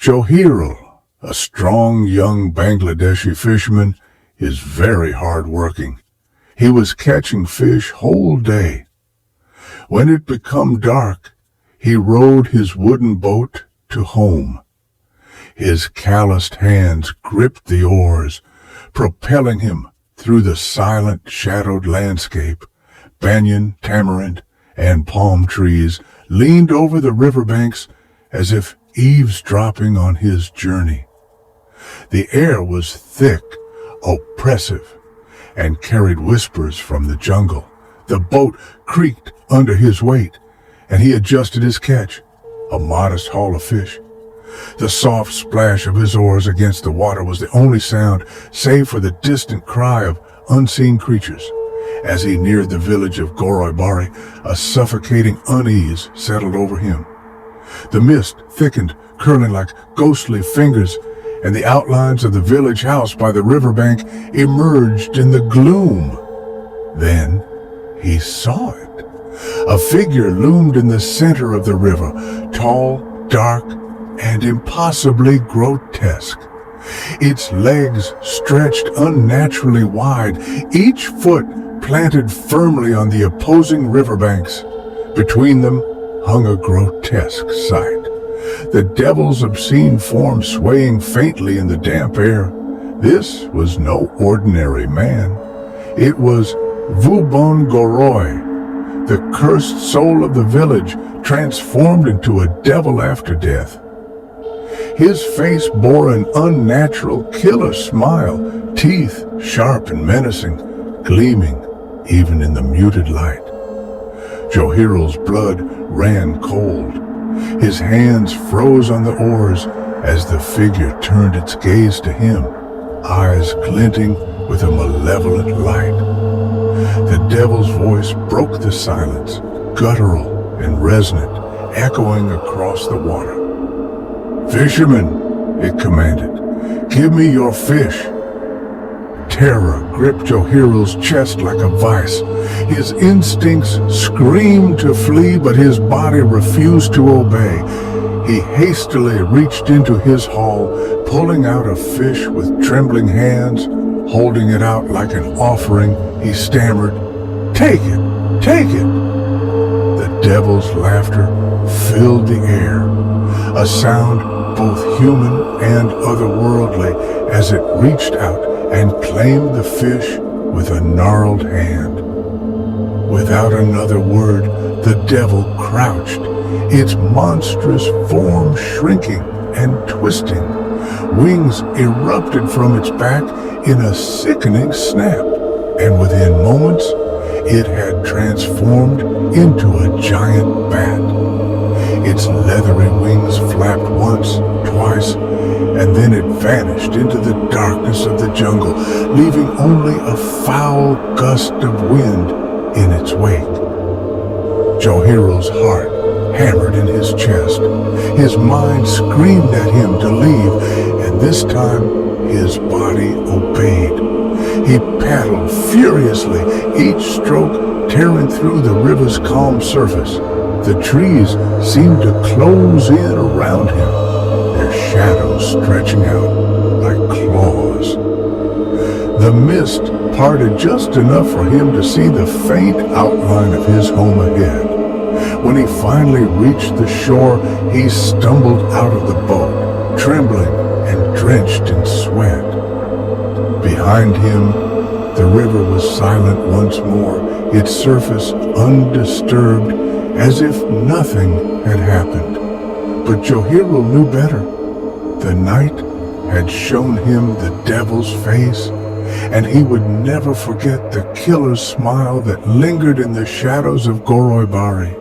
Johirul, a strong young Bangladeshi fisherman, is very hard-working. He was catching fish whole day. When it became dark, he rowed his wooden boat to home. His calloused hands gripped the oars, propelling him through the silent, shadowed landscape. Banyan, tamarind, and palm trees leaned over the riverbanks as if eavesdropping on his journey. The air was thick, oppressive, and carried whispers from the jungle. The boat creaked under his weight, and he adjusted his catch, a modest haul of fish. The soft splash of his oars against the water was the only sound, save for the distant cry of unseen creatures. As he neared the village of Goroibari, a suffocating unease settled over him. The mist thickened, curling like ghostly fingers, and the outlines of the village house by the riverbank emerged in the gloom. Then he saw it. A figure loomed in the center of the river, tall, dark, and impossibly grotesque. Its legs stretched unnaturally wide, each foot planted firmly on the opposing riverbanks. Between them hung a grotesque sight. The devil's obscene form swaying faintly in the damp air. This was no ordinary man. It was Vubon Goroi, the cursed soul of the village, transformed into a devil after death. His face bore an unnatural, killer smile, teeth sharp and menacing, gleaming even in the muted light. Johirul's blood ran cold. His hands froze on the oars as the figure turned its gaze to him, eyes glinting with a malevolent light. The devil's voice broke the silence, guttural and resonant, echoing across the water. "Fisherman," it commanded, "give me your fish." Terror gripped Johirul's chest like a vice. His instincts screamed to flee, but his body refused to obey. He hastily reached into his haul, pulling out a fish with trembling hands. Holding it out like an offering, he stammered, "Take it! Take it!" The devil's laughter filled the air, a sound both human and otherworldly, as it reached out and claimed the fish with a gnarled hand. Without another word, the devil crouched, its monstrous form shrinking and twisting. Wings erupted from its back in a sickening snap, and within moments, it had transformed into a giant bat. Its leathery wings flapped once, twice, and then it vanished into the darkness of the jungle, leaving only a foul gust of wind in its wake. Johirul's heart hammered in his chest. His mind screamed at him to leave, and this time his body obeyed. He paddled furiously, each stroke tearing through the river's calm surface. The trees seemed to close in around him, their shadows stretching out like claws. The mist parted just enough for him to see the faint outline of his home ahead. When he finally reached the shore, he stumbled out of the boat, trembling and drenched in sweat. Behind him, the river was silent once more, its surface undisturbed, as if nothing had happened. But Johirul knew better. The night had shown him the devil's face, and he would never forget the killer's smile that lingered in the shadows of Goroibari.